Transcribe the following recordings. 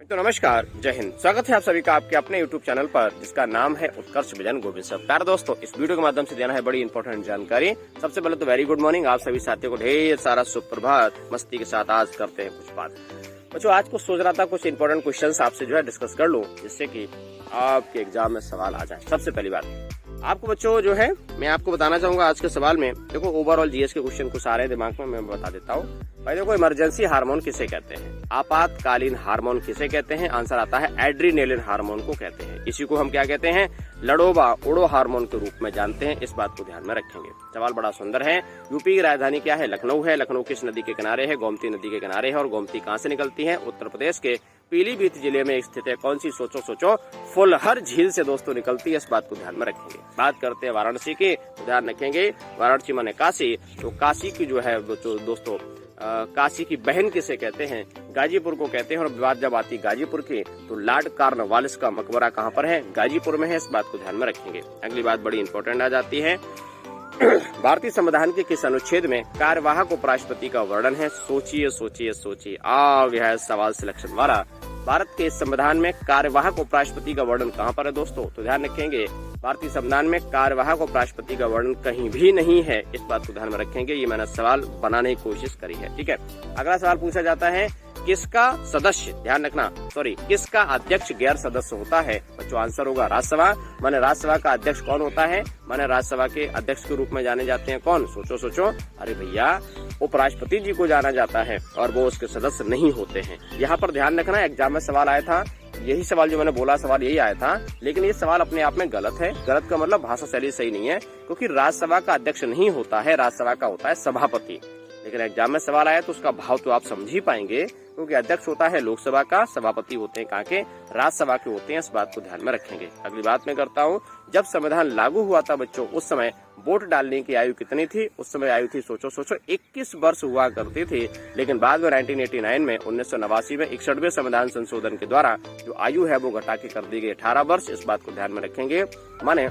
तो नमस्कार, जय हिंद। स्वागत है आप सभी का आपके अपने YouTube चैनल पर जिसका नाम है उत्कर्ष विजन गोविंद सर। प्यारे दोस्तों, इस वीडियो के माध्यम से देना है बड़ी इंपॉर्टेंट जानकारी। सबसे पहले तो वेरी गुड मॉर्निंग आप सभी साथियों को, ढेर सारा सुप्रभात। मस्ती के साथ आज करते हैं कुछ बात। बच्चों, आज को सोच रहा था कुछ इंपॉर्टेंट क्वेश्चंस आपसे जो है डिस्कस कर लूं, जिससे कि आपके एग्जाम में सवाल आ जाए। सबसे पहली बात आपको बच्चों जो है मैं आपको बताना चाहूंगा आज के सवाल में। देखो, ओवरऑल जीएस के क्वेश्चन कुछ आ रहे हैं दिमाग में, मैं बता देता हूँ। भाई देखो, इमरजेंसी हार्मोन किसे कहते हैं, आपातकालीन हार्मोन किसे कहते हैं? आंसर आता है एड्रीनेलिन हार्मोन को कहते हैं। इसी को हम क्या कहते हैं? लड़ोबा उड़ो हार्मोन के रूप में जानते हैं। इस बात को ध्यान में रखेंगे। सवाल बड़ा सुंदर है। यूपी की राजधानी क्या है? लखनऊ है। लखनऊ किस नदी के किनारे है? गोमती नदी के किनारे है। और गोमती कहाँ से निकलती है? उत्तर प्रदेश के पीलीभीत जिले में स्थित है। कौन सी? सोचो फुलहर झील से दोस्तों निकलती है। इस बात को ध्यान में रखेंगे। बात करते हैं वाराणसी की, तो ध्यान रखेंगे वाराणसी माने काशी। तो काशी की जो है दोस्तों काशी की बहन किसे कहते हैं? गाजीपुर को कहते हैं। और बात जब आती गाजीपुर की, तो लॉर्ड कॉर्नवालिस का मकबरा कहाँ पर है? गाजीपुर में है। इस बात को ध्यान में रखेंगे। अगली बात बड़ी इंपॉर्टेंट आ जाती है। भारतीय संविधान के किस अनुच्छेद में कार्यवाहक उपराष्ट्रपति का वर्णन है? सोचिए। आ गया है सवाल सिलेक्शन वाला। भारत के संविधान में कार्यवाहक उपराष्ट्रपति का वर्णन कहाँ पर है दोस्तों? तो ध्यान रखेंगे, भारतीय संविधान में कार्यवाहक उपराष्ट्रपति का वर्णन कहीं भी नहीं है। इस बात को ध्यान में रखेंगे। ये मैंने सवाल बनाने की कोशिश करी है, ठीक है। अगला सवाल पूछा जाता है, किसका सदस्य, ध्यान रखना, किसका अध्यक्ष गैर सदस्य होता है? बच्चों, आंसर होगा राज्यसभा। माने राज्यसभा का अध्यक्ष कौन होता है? माने राज्यसभा के अध्यक्ष के रूप में जाने जाते हैं कौन? सोचो। अरे भैया, उपराष्ट्रपति जी को जाना जाता है और वो उसके सदस्य नहीं होते हैं। यहाँ पर ध्यान रखना, एग्जाम में सवाल आया था, यही सवाल जो मैंने बोला सवाल यही आया था, लेकिन ये सवाल अपने आप में गलत है। गलत का मतलब भाषा शैली सही नहीं है, क्योंकि राज्यसभा का अध्यक्ष नहीं होता है, राज्यसभा का होता है सभापति। लेकिन एग्जाम में सवाल आया तो उसका भाव तो आप समझ ही पाएंगे, क्योंकि अध्यक्ष होता है लोकसभा का, सभापति होते हैं कहाँ के? राज्यसभा के होते हैं। इस बात को ध्यान में रखेंगे। अगली बात मैं करता हूँ, जब संविधान लागू हुआ था बच्चों, उस समय वोट डालने की आयु कितनी थी? उस समय आयु थी सोचो 21 वर्ष हुआ करती थी। लेकिन बाद में 1989 में 1989 में 61वें संविधान संशोधन के द्वारा जो आयु है वो घटा के कर दी गई 18 वर्ष। इस बात को ध्यान में रखेंगे। माने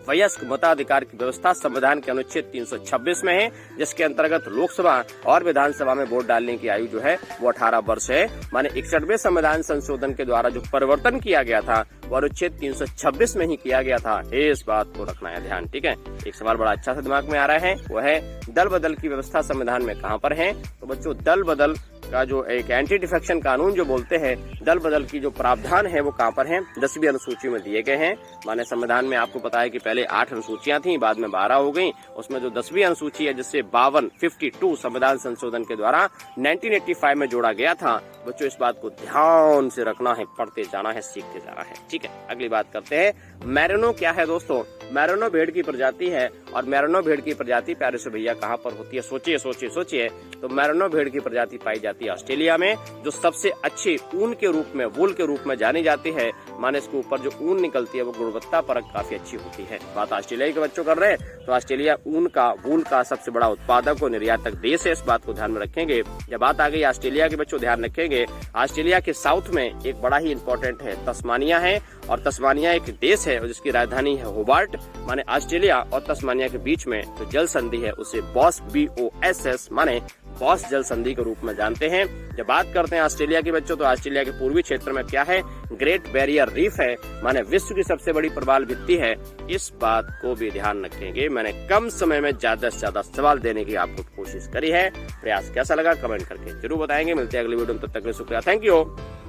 वयस्क मताधिकार की व्यवस्था संविधान के अनुच्छेद 326 में है, जिसके अंतर्गत लोकसभा और विधानसभा में वोट डालने की आयु जो है वो 18 वर्ष है। माने 61वें संविधान संशोधन के द्वारा जो परिवर्तन किया गया था वो अनुच्छेद 326 में ही किया गया था। इस बात को रखना है ध्यान, ठीक है। एक सवाल बड़ा अच्छा सा दिमाग में आ रहा है, वो है दल बदल की व्यवस्था संविधान में कहाँ पर है? तो बच्चों, दल बदल का जो एक एंटी डिफेक्शन कानून जो बोलते हैं, दल बदल की जो प्रावधान है वो कहाँ पर है? 10वीं अनुसूची में दिए गए हैं। माने संविधान में आपको पता है कि पहले 8 अनुसूचियां थी, बाद में 12 हो गई। उसमें जो 10वीं अनुसूची है, जिससे 52 संविधान संशोधन के द्वारा 1985 में जोड़ा गया था। बच्चों, इस बात को ध्यान से रखना है, पढ़ते जाना है, सीखते जाना है, ठीक है। अगली बात करते हैं, मैरिनो क्या है दोस्तों? मैरिनो भेड़ की प्रजाति है। और मैरिनो भेड़ की प्रजाति प्यारे से भैया कहाँ पर होती है? सोचिए। तो मैरिनो भेड़ की प्रजाति पाई जाती है ऑस्ट्रेलिया में, जो सबसे अच्छी ऊन के रूप में, वूल के रूप में जानी जाती है। माने इसके ऊपर जो ऊन निकलती है वो गुणवत्ता परक काफी अच्छी होती है। बात ऑस्ट्रेलिया के बच्चों कर रहे हैं, तो ऑस्ट्रेलिया ऊन का, वूल का सबसे बड़ा उत्पादक और निर्यातक देश है। इस बात को ध्यान में रखेंगे। जब बात आ गई ऑस्ट्रेलिया के बच्चों, ध्यान रखेंगे, ऑस्ट्रेलिया के साउथ में एक बड़ा ही इंपॉर्टेंट है, तस्मानिया है। और तस्मानिया एक देश है जिसकी राजधानी है होबार्ट। माने ऑस्ट्रेलिया और तस्मानिया के बीच में जो जल संधि है उसे BOSS माने बॉस जल संधि के रूप में जानते हैं। जब बात करते हैं ऑस्ट्रेलिया के बच्चों, तो ऑस्ट्रेलिया के पूर्वी क्षेत्र में क्या है? ग्रेट बैरियर रीफ है। माने विश्व की सबसे बड़ी प्रवाल भित्ति है। इस बात को भी ध्यान रखेंगे। मैंने कम समय में ज्यादा से ज्यादा सवाल देने की आपको कोशिश करी है। प्रयास कैसा लगा कमेंट करके जरूर बताएंगे। मिलते हैं अगली वीडियो में, तब तक के लिए शुक्रिया, थैंक यू,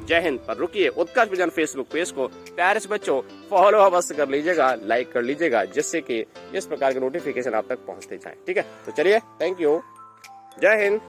जय हिंद। पर रुकिए, उत्कर्ष विजन फेसबुक पेज को प्यारे से बच्चों फॉलो अवश्य कर लीजिएगा, लाइक कर लीजिएगा, जिससे कि इस प्रकार के नोटिफिकेशन आप तक पहुंचते जाए, ठीक है। तो चलिए, थैंक यू, जय हिंद।